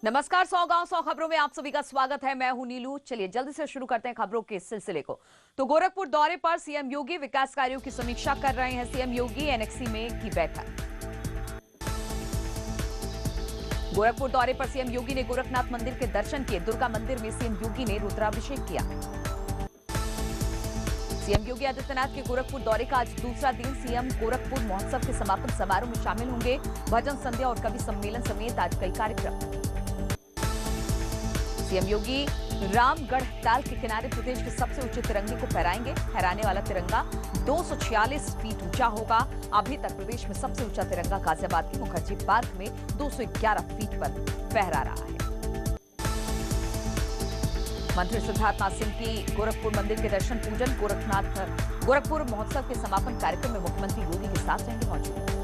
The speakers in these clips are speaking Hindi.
नमस्कार। 100 गांव 100 खबरों में आप सभी का स्वागत है। मैं हूं नीलू। चलिए जल्दी से शुरू करते हैं खबरों के सिलसिले को। तो गोरखपुर दौरे पर सीएम योगी विकास कार्यों की समीक्षा कर रहे हैं। सीएम योगी एनेक्सी में की बैठक। गोरखपुर दौरे पर सीएम योगी ने गोरखनाथ मंदिर के दर्शन किए। दुर्गा मंदिर में सीएम योगी ने रुद्राभिषेक किया। सीएम योगी आदित्यनाथ के गोरखपुर दौरे का आज दूसरा दिन। सीएम गोरखपुर महोत्सव के समापन समारोह में शामिल होंगे। भजन संध्या और कवि सम्मेलन समेत आज कई कार्यक्रम। सीएम योगी रामगढ़ ताल के किनारे प्रदेश के सबसे ऊंचे तिरंगे को फहराएंगे। फहराने वाला तिरंगा 246 फीट ऊंचा होगा। अभी तक प्रदेश में सबसे ऊंचा तिरंगा गाजियाबाद के मुखर्जी पार्क में 211 फीट पर फहरा रहा है। मंत्री सिद्धार्थनाथ सिंह की गोरखपुर मंदिर के दर्शन पूजन। गोरखपुर महोत्सव के समापन कार्यक्रम में मुख्यमंत्री योगी के साथ रहेंगे मौजूद।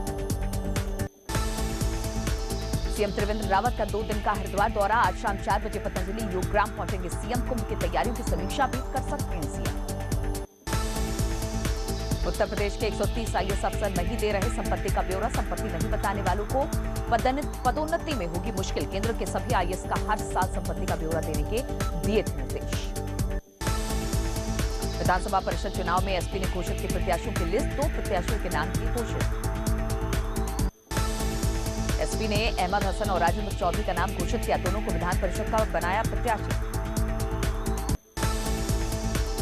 सीएम त्रिवेंद्र रावत का 2 दिन का हरिद्वार दौरा। आज शाम 4 बजे पतंजलि योगग्राम पहुंचेंगे सीएम। कुंभ की तैयारियों की समीक्षा भी कर सकते हैं सीएम। उत्तर प्रदेश के 130 आईएएस अफसर नहीं दे रहे संपत्ति का ब्यौरा। संपत्ति नहीं बताने वालों को पदोन्नति में होगी मुश्किल। केंद्र के सभी आईएएस का हर साल संपत्ति का ब्यौरा देने के दिए थे निर्देश। विधानसभा परिषद चुनाव में एसपी ने घोषित की प्रत्याशियों की लिस्ट। 2 प्रत्याशियों के नाम की घोषित। एसपी ने अहमद हसन और राजेंद्र चौधरी का नाम घोषित किया। दोनों को विधान परिषद का बनाया प्रत्याशी।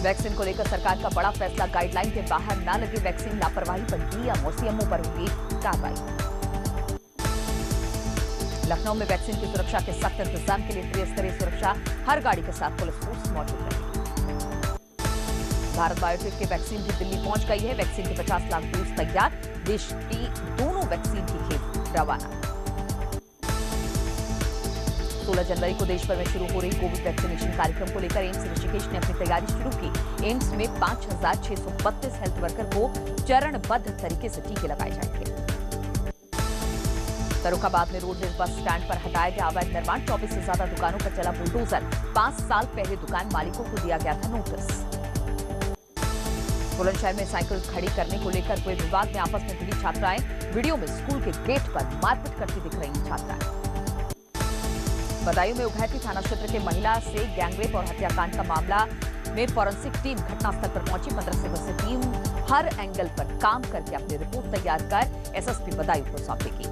वैक्सीन को लेकर सरकार का बड़ा फैसला। गाइडलाइन के बाहर न लगे वैक्सीन लापरवाही पर डीएम और सीएमओ पर होगी कार्रवाई। लखनऊ में वैक्सीन की सुरक्षा के सख्त इंतजाम के लिए त्रिस्तरीय सुरक्षा। हर गाड़ी के साथ पुलिस फोर्स मौजूद रहेगी। भारत बायोटेक की वैक्सीन भी दिल्ली पहुंच गई है। वैक्सीन के 50 लाख डोज तैयार। देश की दोनों वैक्सीन की खेप रवाना। 16 जनवरी को देश भर में शुरू हो रही कोविड वैक्सीनेशन कार्यक्रम को लेकर एम्स ऋषिकेश ने अपनी तैयारी शुरू की। एम्स में 5632 हेल्थ वर्कर को चरणबद्ध तरीके से टीके लगाए जाएंगे। फर्रुखाबाद में रोडवेज बस स्टैंड पर हटाया गया अवैध निर्माण। 24 से ज्यादा दुकानों पर चला बुलडोजर। 5 साल पहले दुकान मालिकों को दिया गया था नोटिस। बुलंदशहर में साइकिल खड़ी करने को लेकर हुए विवाद में आपस में भिड़ी छात्राएं। वीडियो में स्कूल के गेट पर मारपीट करती दिख रही छात्राएं। बदायूं में उघैती थाना क्षेत्र के महिला से गैंगरेप और हत्याकांड का मामला में फॉरेंसिक टीम घटनास्थल पर पहुंची। 15 सदस्यीय टीम हर एंगल पर काम करके अपनी रिपोर्ट तैयार कर एसएसपी बदायूं को सौंपेगी।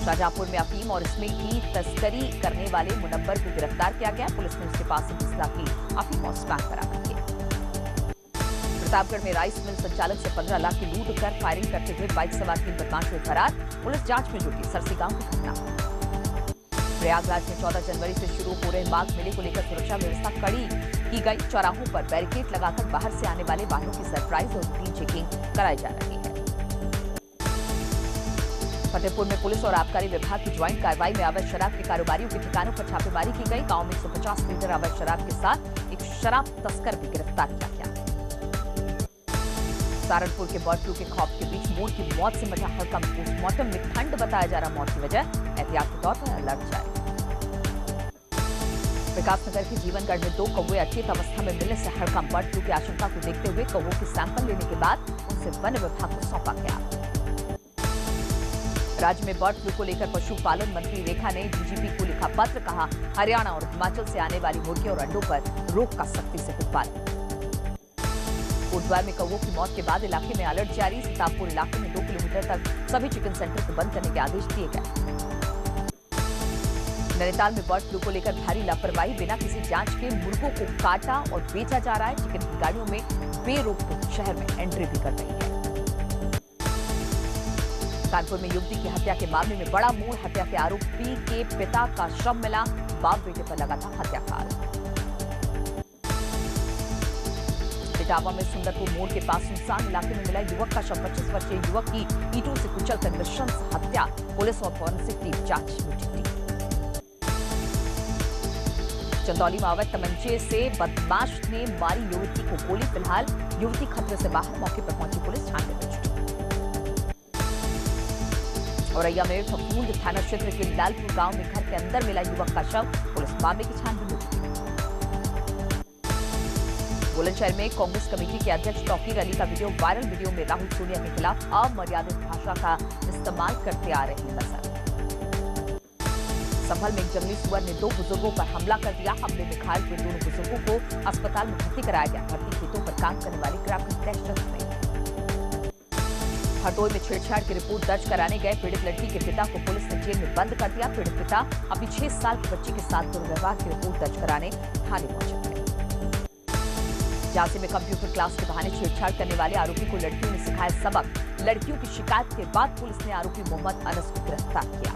शाहजहांपुर में अफीम और इसमें की तस्करी करने वाले मुनव्वर को गिरफ्तार किया गया। पुलिस ने उसके पास से 20 लाख की अफीम और स्मैक बरामद की। प्रतापगढ़ में राइस मिल संचालक से 15 लाख की लूट कर फायरिंग करते हुए बाइक सवार 3 बदमाश हुए फरार। पुलिस जांच में जुटी। सरसी गांव की घटना। प्रयागराज में 14 जनवरी से शुरू हो रहे माघ मेले को लेकर सुरक्षा व्यवस्था कड़ी की गई। चौराहों पर बैरिकेड लगाकर बाहर से आने वाले वाहनों की सरप्राइज और रूटीन चेकिंग कराई जा रही है। फतेहपुर में पुलिस और आबकारी विभाग की ज्वाइंट कार्रवाई में अवैध शराब के कारोबारियों के ठिकानों पर छापेमारी की गई। गांव में 150 लीटर अवैध शराब के साथ एक शराब तस्कर भी गिरफ्तार किया गया। सहारनपुर के बर्ड फ्लू के खौफ के बीच मोर की मौत से मचा हड़कंप। पोस्टमार्टम में ठंड बताया जा रहा मौत की वजह। एहतियात के तौर पर अलर्ट जारी। विकासनगर के जीवनगढ़ में 2 कौवे अचेत अवस्था में मिलने से हड़कंप। बर्ड फ्लू की आशंका को देखते हुए कौवों की सैंपल लेने के बाद उनसे वन विभाग को सौंपा गया। राज्य में बर्ड फ्लू को लेकर पशुपालन मंत्री रेखा ने डीजीपी को लिखा पत्र। कहा हरियाणा और हिमाचल से आने वाली मुर्गियों और अंडों पर रोक का सख्ती से उत्पादन। कोटद्वार में कौवों की मौत के बाद इलाके में अलर्ट जारी। सीतापुर इलाके में 2 किलोमीटर तक सभी चिकन सेंटर को बंद करने के आदेश दिए गए। नैनीताल में बर्ड फ्लू को लेकर भारी लापरवाही। बिना किसी जांच के मुर्गों को काटा और बेचा जा रहा है। चिकन की गाड़ियों में बेरोक शहर में एंट्री भी कर रही है। कानपुर में युवती की हत्या के मामले में बड़ा मोड़। हत्या के आरोपी के पिता का शव मिला। बाप बेटे पर लगा था हत्या का आरोप। इटावा में सुंदरपुर मोड़ के पास सुनसान इलाके में मिला युवक का शव। 25 वर्षीय युवक की ईंटों से कुचलकर नृशंस हत्या। पुलिस और फॉरेंसिक टीम जांच में जुटी। चंदौली में अवैध तमंचे से बदमाश ने मारी युवती को गोली। फिलहाल युवती खतरे से बाहर। मौके पर पहुंची पुलिस छानबीन में जुटी। औरैया में फफूंद थाना क्षेत्र के लालपुर गांव में घर के अंदर मिला युवक का शव। पुलिस मामले की छानबीन में जुटी। बुलंदशहर में कांग्रेस कमेटी के अध्यक्ष तौकीर अली का वीडियो वायरल। वीडियो में राहुल सोनिया के खिलाफ अमर्यादित भाषा का इस्तेमाल करते आ रहे नजर। संभल में एक जंगली सुअर ने 2 बुजुर्गों पर हमला कर दिया। हमले में घायल हुए दोनों बुजुर्गों को अस्पताल में भर्ती कराया गया। भर्ती खेतों पर काम करने वाले ग्रामीण दहशत में। हरदोई में छेड़छाड़ की रिपोर्ट दर्ज कराने गए पीड़ित लड़की के पिता को पुलिस ने जेल में बंद कर दिया। पीड़ित पिता अपनी 6 साल की बच्ची के साथ दुर्व्यवहार की रिपोर्ट दर्ज कराने थाने पहुंचे थे। झांसी में कंप्यूटर क्लास के बहाने छेड़छाड़ करने वाले आरोपी को लड़कियों ने सिखाया सबक। लड़कियों की शिकायत के बाद पुलिस ने आरोपी मोहम्मद अनस को गिरफ्तार किया।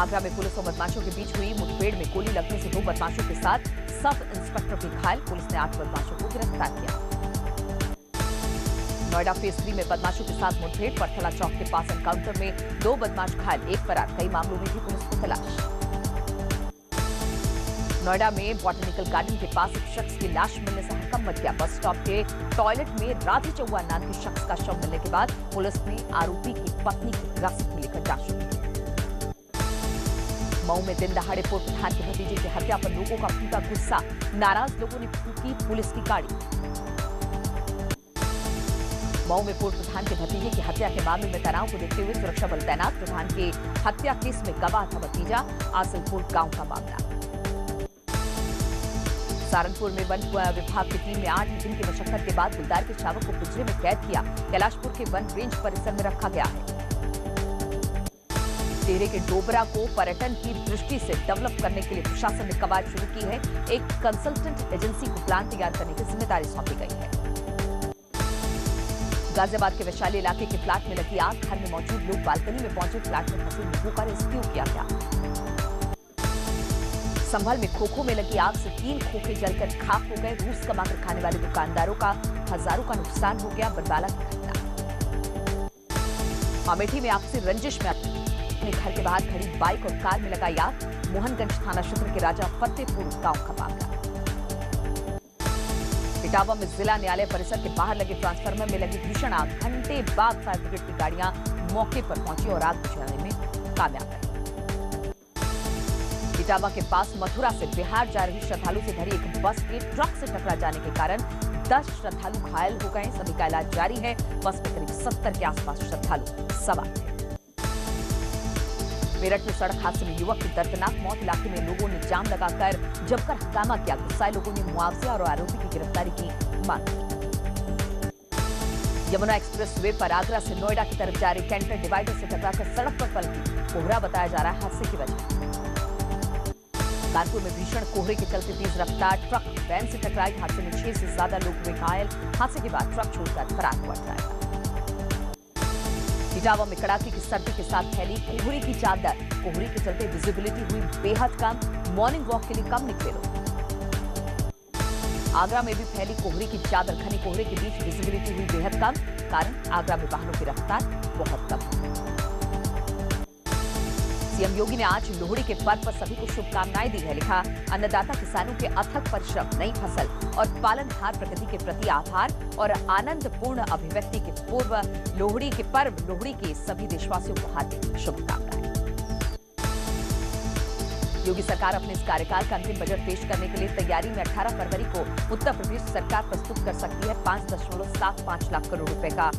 आगरा में पुलिस और बदमाशों के बीच हुई मुठभेड़ में गोली लगने से 2 बदमाशों के साथ सब इंस्पेक्टर भी घायल। पुलिस ने 8 बदमाशों को गिरफ्तार किया। नोएडा फेज 3 में बदमाशों के साथ मुठभेड़। परथला चौक के पास एनकाउंटर में 2 बदमाश घायल, 1 फरार। कई मामलों में भी पुलिस को तलाश। नोएडा में बॉटनिकल गार्डन के पास एक शख्स की लाश मिलने से हड़कंप मच गया। बस स्टॉप के टॉयलेट में राधे चौहान नाम के शख्स का शव मिलने के बाद पुलिस ने आरोपी की पत्नी को हिरासत में लेकर जांच शुरू की। मऊ में दिन दहाड़े पूर्व प्रधान के भतीजे की हत्या पर लोगों का फूटा गुस्सा। नाराज लोगों ने फूकी पुलिस की गाड़ी। मऊ में पूर्व प्रधान के भतीजे की हत्या के मामले में तनाव को देखते हुए सुरक्षा बल तैनात। प्रधान के हत्या केस में गवाह था भतीजा। आसलपुर गांव का मामला। सहारनपुर में वन विभाग की टीम ने 8 दिन की मशक्कत के बाद गुलदार के शावक को पिंजरे में कैद किया। कैलाशपुर के वन रेंज परिसर में रखा गया है। टिहरी के डोबरा को पर्यटन की दृष्टि से डेवलप करने के लिए प्रशासन ने कवायद शुरू की है। एक कंसल्टेंट एजेंसी को प्लान तैयार करने की जिम्मेदारी सौंपी गई है। गाजियाबाद के वैशाली इलाके के फ्लैट में लगी आग। घर में मौजूद लोग बालकनी में पहुंचे। फ्लैट में फंसे लोगों का रेस्क्यू किया गया। संभल में खोखो में लगी आग से 3 खोखे जलकर खाक हो गए। रूस कमाकर खाने वाले दुकानदारों का हजारों का नुकसान हो गया। बरबाला की घटना। अमेठी में आपसी रंजिश में अपने घर के बाहर खड़ी बाइक और कार में लगाई आग। मोहनगंज थाना क्षेत्र के राजा फतेहपुर गांव का मामला। इटावा में जिला न्यायालय परिसर के बाहर लगे ट्रांसफार्मर में लगी भीषण आग। घंटे बाद फायर ब्रिगेड की गाड़ियां मौके पर पहुंची और आग बुझाने में कामयाब रही। इटावा के पास मथुरा से बिहार जा रही श्रद्धालु से भरी एक बस के ट्रक से टकरा जाने के कारण 10 श्रद्धालु घायल हो गए। सभी का इलाज जारी है। बस में करीब 70 के आसपास श्रद्धालु सवार थे। मेरठ में सड़क हादसे में युवक की दर्दनाक मौत। इलाके में लोगों ने जाम लगाकर जमकर हंगामा किया। गुस्साए लोगों ने मुआवजे और आरोपी की गिरफ्तारी की मांग की। यमुना एक्सप्रेस वे पर आगरा से नोएडा की तरफ जा रही कैंटर डिवाइडर से टकराकर सड़क पर पलटी। कोहरा बताया जा रहा है हादसे की वजह। कानपुर में भीषण कोहरे के चलते तेज रफ्तार ट्रक वैन से टकराई। हादसे में 6 से ज्यादा लोग हुए घायल। हादसे के बाद ट्रक छोड़कर फरार हुआ ड्राइवर। इटावा में कड़ाके की सर्दी के साथ फैली कोहरे की चादर। कोहरे के चलते विजिबिलिटी हुई बेहद कम। मॉर्निंग वॉक के लिए कम निकले लोग। आगरा में भी फैली कोहरे की चादर। घने कोहरे के बीच विजिबिलिटी हुई बेहद कम। कारण आगरा में वाहनों की रफ्तार बहुत कम है। सीएम योगी ने आज लोहड़ी के पर्व पर सभी को शुभकामनाएं दी है। लिखा, अन्नदाता किसानों के अथक परिश्रम, नई फसल और पालनहार प्रकृति के प्रति आभार और आनंदपूर्ण अभिव्यक्ति के पूर्व लोहड़ी के पर्व लोहड़ी के सभी देशवासियों को हार्दिक शुभकामनाएं। योगी सरकार अपने इस कार्यकाल का अंतिम बजट पेश करने के लिए तैयारी में 18 फरवरी को उत्तर प्रदेश सरकार प्रस्तुत कर सकती है। 5.75 लाख करोड़ रुपए का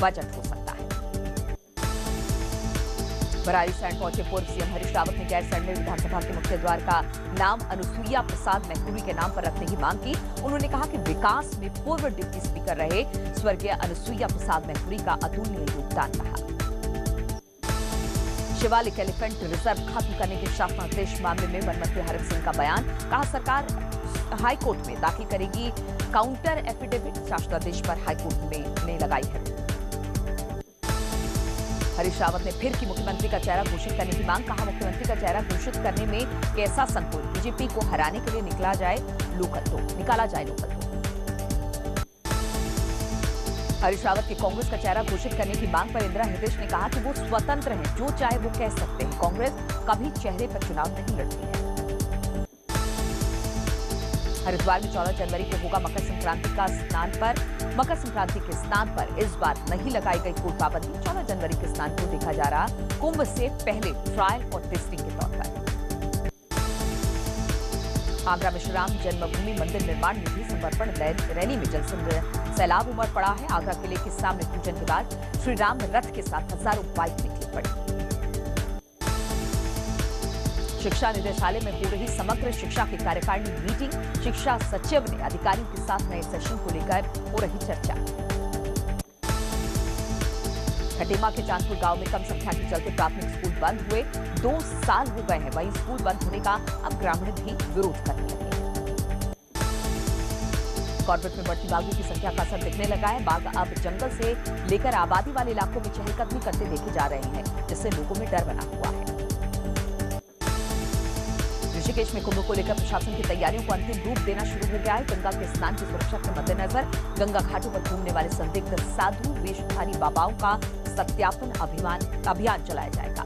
बजट हो सकता है। बरारी सैंड पहुंचे पूर्व सीएम हरीश रावत ने गैरसैंण में विधानसभा के मुख्य द्वार का नाम अनुसुईया प्रसाद मैकुरी के नाम पर रखने की मांग की। उन्होंने कहा कि विकास में पूर्व डिप्टी स्पीकर रहे स्वर्गीय अनुसुईया प्रसाद मैकुरी का अतुलनीय योगदान रहा। शिवालिक एलिफेंट रिजर्व खत्म करने के शासनादेश मामले में वन मंत्री हरक सिंह का बयान। कहा, सरकार हाईकोर्ट में दाखिल करेगी काउंटर एफिडेविट। शासनादेश पर हाईकोर्ट ने लगाई है। हरीश रावत ने फिर की मुख्यमंत्री का चेहरा घोषित करने की मांग। कहा, मुख्यमंत्री का चेहरा घोषित करने में कैसा संकोच। बीजेपी को हराने के लिए निकाला जाए लोकल तो। हरीश रावत की कांग्रेस का चेहरा घोषित करने की मांग पर इंदिरा हृदयेश ने कहा कि वो स्वतंत्र हैं, जो चाहे वो कह सकते हैं। कांग्रेस कभी चेहरे पर चुनाव नहीं लड़ती है। हरिद्वार में 14 जनवरी को होगा मकर संक्रांति का स्नान पर। मकर संक्रांति के स्नान पर इस बार नहीं लगाई गई कोई पाबंदी। 14 जनवरी के स्नान को देखा जा रहा कुंभ से पहले ट्रायल और टेस्टिंग के तौर पर। आगरा में श्री राम जन्मभूमि मंदिर निर्माण निधि समर्पण रैली में सैलाब उमड़ पड़ा है। आगरा किले के सामने पूजन के बाद श्री राम रथ के साथ हजारों बाइक निकली पड़ी। शिक्षा निदेशालय में हो रही समग्र शिक्षा की कार्यकारिणी मीटिंग, शिक्षा सचिव ने अधिकारियों के साथ नए सेशन को लेकर हो रही चर्चा। खटीमा के चांदपुर गांव में कम संख्या के चलते प्राथमिक स्कूल बंद हुए 2 साल हो गए हैं। वहीं स्कूल बंद होने का अब ग्रामीण भी विरोध करने लगे। कॉर्बेट में बढ़ती बाघों की संख्या का असर दिखने लगा है। बाघ अब जंगल से लेकर आबादी वाले इलाकों में चहलकदमी करते देखे जा रहे हैं, जिससे लोगों में डर बना हुआ है। ऋषिकेश में कुंभ को लेकर प्रशासन की तैयारियों को अंतिम रूप देना शुरू हो गया है। गंगा के स्नान की सुरक्षा के मद्देनजर गंगा घाटों पर घूमने वाले संदिग्ध साधु वेशधारी बाबाओं का सत्यापन अभियान चलाया जाएगा।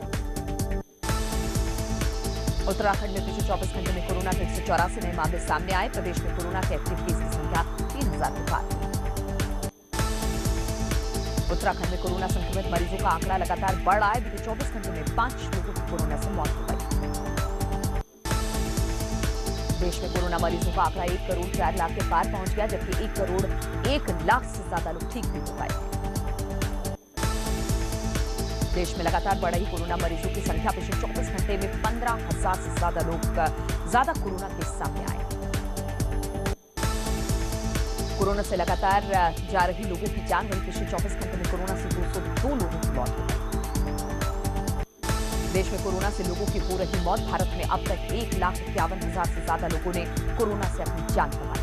उत्तराखंड में पिछले 24 घंटे में कोरोना के 184 नए मामले सामने आए। प्रदेश में कोरोना के एक्टिव केस की संख्या 3000 के पार हुई। उत्तराखंड में कोरोना संक्रमित मरीजों का आंकड़ा लगातार बढ़ रहा है। बीते 24 घंटे में 5 लोगों की कोरोना से मौत हो गई। देश में कोरोना मरीजों का आंकड़ा 1 करोड़ 4 लाख के पार पहुंच गया, जबकि 1 करोड़ 1 लाख से ज्यादा लोग ठीक भी हो पाए। देश में लगातार बढ़ रही कोरोना मरीजों की संख्या पिछले 24 घंटे में 15,000 से ज्यादा कोरोना केस सामने आए। कोरोना से लगातार जा रही लोगों की जान गई। पिछले 24 घंटे में कोरोना से 202 लोगों की मौत हो गई। देश में कोरोना से लोगों की हो रही मौत। भारत में अब तक 1,51,000 से ज्यादा लोगों ने कोरोना से अपनी जान गंवाई।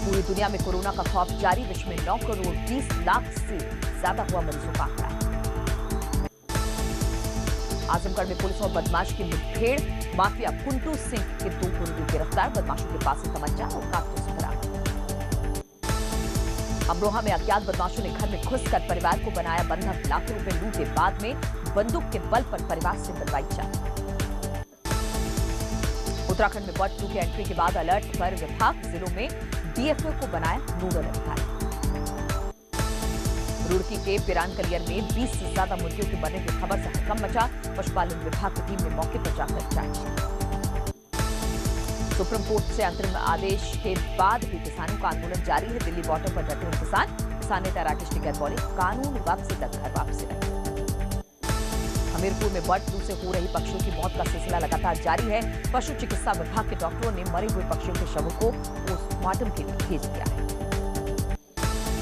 पूरी दुनिया में कोरोना का खौफ जारी। विश्व में 9 करोड़ 20 लाख से ज्यादा हुआ मरीजों का आंकड़ा। आजमगढ़ में पुलिस और बदमाश की मुठभेड़। माफिया कुंटू सिंह के 2 गुंडे गिरफ्तार। बदमाशों के पास से तमंचा और कारतूस बरामद। अमरोहा में अज्ञात बदमाशों ने घर में घुसकर परिवार को बनाया बंधक। लाखों रुपए लूटे। बाद में बंदूक के बल पर परिवार से बनवाई चाल। उत्तराखंड में बर्ड फ्लू की एंट्री के बाद अलर्ट पर विभाग। जिलों में डीएफओ को बनाया नोडल अधिकारी। रुड़की के पिरानकलियर में 20 से ज्यादा मुर्गियों के मरने की खबर से हड़कंप मचा। पशुपालन विभाग की टीम ने मौके पर जाकर जांच की। सुप्रीम कोर्ट से अंतरिम आदेश के बाद भी किसानों का आंदोलन जारी है। दिल्ली बॉर्डर पर डटे किसान नेता राकेश टिकैत बोले, कानून वापसी तक घर वापसी रहे। हमीरपुर में बर्ड फ्लू से हो रही पक्षियों की मौत का सिलसिला लगातार जारी है। पशु चिकित्सा विभाग के डॉक्टरों ने मरे हुए पक्षियों के शवों को पोस्टमार्टम के लिए भेज दिया है।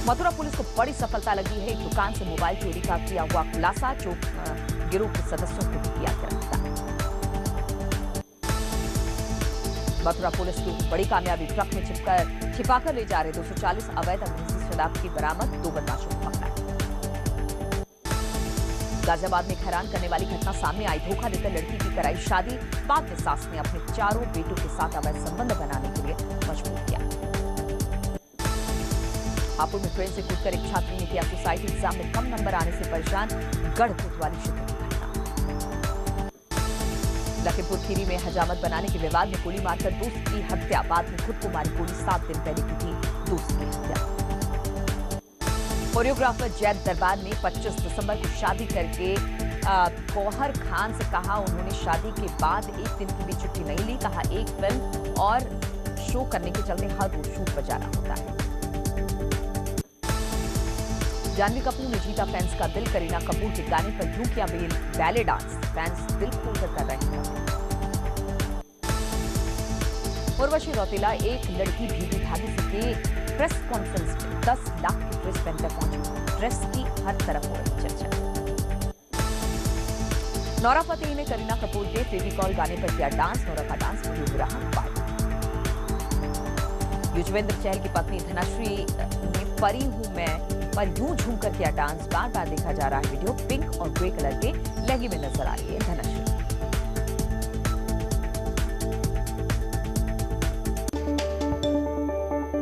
मथुरा पुलिस को बड़ी सफलता लगी है। एक दुकान से मोबाइल चोरी का किया हुआ खुलासा। गिरोह के सदस्यों को भी किया गिरफ्तार। मथुरा पुलिस की बड़ी कामयाबी। ट्रक में छिपाकर ले जा रहे 240 अवैध अंग्रेजी शराब की बरामद। 2 बदमाशों को पकड़ा। गाजियाबाद में हैरान करने वाली घटना सामने आई। धोखा देकर लड़की की कराई शादी। बाद में सास ने अपने 4 बेटों के साथ अवैध संबंध बनाने के लिए मजबूर किया। हापुड़ में ट्रेन से कूदकर एक छात्री ने किया सुसाइड। एग्जाम में कम नंबर आने से परेशान। गढ़ कोतवाली क्षेत्र की घटना। लखीमपुर खीरी में हजामत बनाने के विवाद में गोली मारकर दोस्त की हत्या। बाद में खुद को मारी गोली। 7 दिन पहले की थी दोस्त की हत्या। कोरियोग्राफर जैद दरबार ने 25 दिसंबर को शादी करके गौहर खान से कहा उन्होंने शादी के बाद 1 दिन की भी छुट्टी नहीं ली। कहा एक फिल्म और शो करने के चलते हर रोज शूट पर जाना होता है। जानवी कपूर ने जीता फैंस का दिल। करीना कपूर के गाने पर यूं किया बैले डांस। फैंस दिल खोलकर कर रहे हैं। उर्वशी रौतेला एक लड़की भीगी धागे से प्रेस कॉन्फ्रेंस में 10 लाख की ड्रेस पहनकर पहुंची। ड्रेस की हर तरफ हो रही चर्चा। नोरा फतेही ने करीना कपूर के फेविकॉल गाने पर किया डांस। नोरा का डांस वीडियो हो रहा वायरल। युजवेंद्र चहल की पत्नी धनश्री ने परी हूं मैं पर यूं झूमकर किया डांस। बार बार देखा जा रहा है वीडियो। पिंक और ग्रे कलर के लहंगे में नजर आ रही है धनश्री।